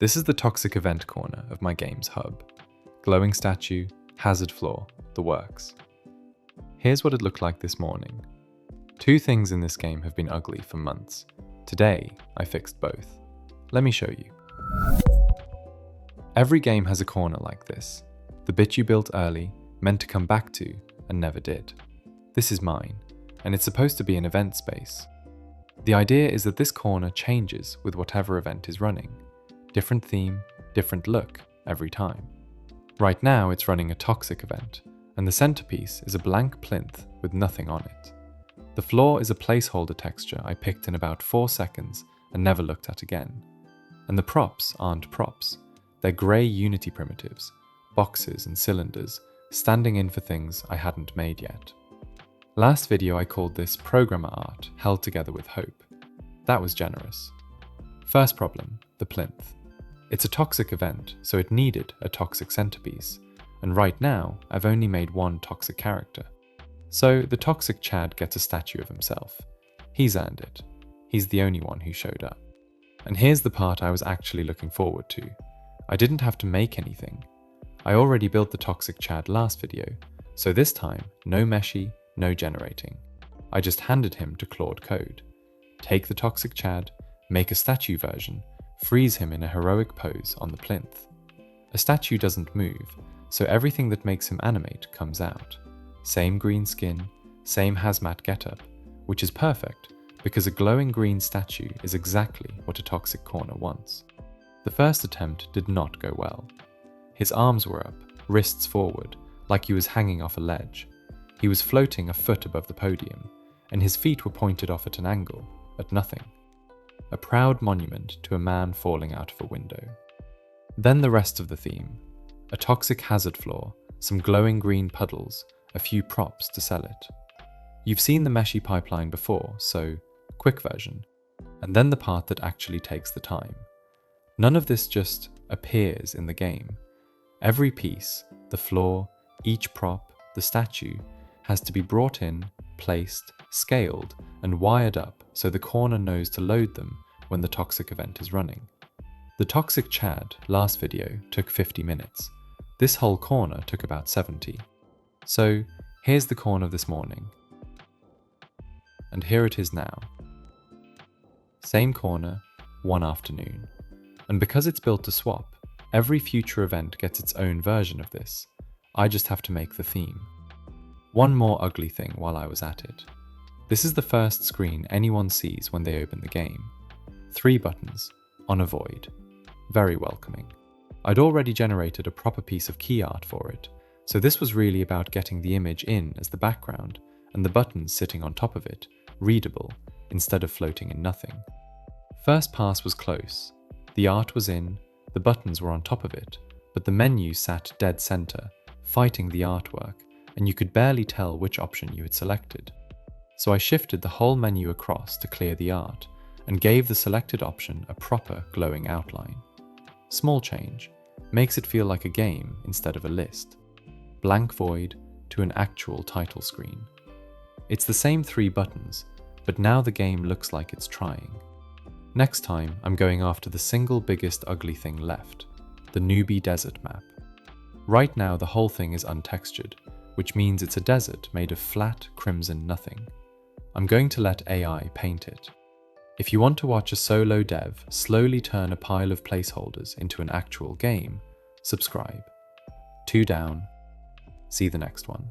This is the toxic event corner of my game's hub. Glowing statue, hazard floor, the works. Here's what it looked like this morning. Two things in this game have been ugly for months. Today, I fixed both. Let me show you. Every game has a corner like this. The bit you built early, meant to come back to, and never did. This is mine, and it's supposed to be an event space. The idea is that this corner changes with whatever event is running. Different theme, different look, every time. Right now it's running a toxic event, and the centerpiece is a blank plinth with nothing on it. The floor is a placeholder texture I picked in about 4 seconds and never looked at again. And the props aren't props. They're grey Unity primitives, boxes and cylinders, standing in for things I hadn't made yet. Last video I called this programmer art held together with hope. That was generous. First problem, the plinth. It's a toxic event, so it needed a toxic centerpiece, and right now I've only made one toxic character. So the toxic Chad gets a statue of himself. He's earned it. He's the only one who showed up. And here's the part I was actually looking forward to. I didn't have to make anything. I already built the toxic Chad last video, so this time, no Meshy, no generating. I just handed him to Claude Code. Take the toxic Chad, make a statue version, freeze him in a heroic pose on the plinth. A statue doesn't move, so everything that makes him animate comes out. Same green skin, same hazmat getup, which is perfect because a glowing green statue is exactly what a toxic corner wants. The first attempt did not go well. His arms were up, wrists forward, like he was hanging off a ledge. He was floating a foot above the podium, and his feet were pointed off at an angle, at nothing. A proud monument to a man falling out of a window. Then the rest of the theme. A toxic hazard floor, some glowing green puddles, a few props to sell it. You've seen the Meshy pipeline before, so quick version. And then the part that actually takes the time. None of this just appears in the game. Every piece, the floor, each prop, the statue, has to be brought in, placed, scaled, and wired up so the corner knows to load them when the toxic event is running. The toxic Chad last video took 50 minutes. This whole corner took about 70. So here's the corner this morning. And here it is now. Same corner, one afternoon. And because it's built to swap, every future event gets its own version of this. I just have to make the theme. One more ugly thing while I was at it. This is the first screen anyone sees when they open the game. 3 buttons, on a void. Very welcoming. I'd already generated a proper piece of key art for it, so this was really about getting the image in as the background, and the buttons sitting on top of it, readable, instead of floating in nothing. First pass was close. The art was in, the buttons were on top of it, but the menu sat dead center, fighting the artwork, and you could barely tell which option you had selected. So I shifted the whole menu across to clear the art, and gave the selected option a proper glowing outline. Small change, makes it feel like a game instead of a list. Blank void to an actual title screen. It's the same 3 buttons, but now the game looks like it's trying. Next time, I'm going after the single biggest ugly thing left, the newbie desert map. Right now the whole thing is untextured, which means it's a desert made of flat, crimson nothing. I'm going to let AI paint it. If you want to watch a solo dev slowly turn a pile of placeholders into an actual game, subscribe. 2 down. See the next one.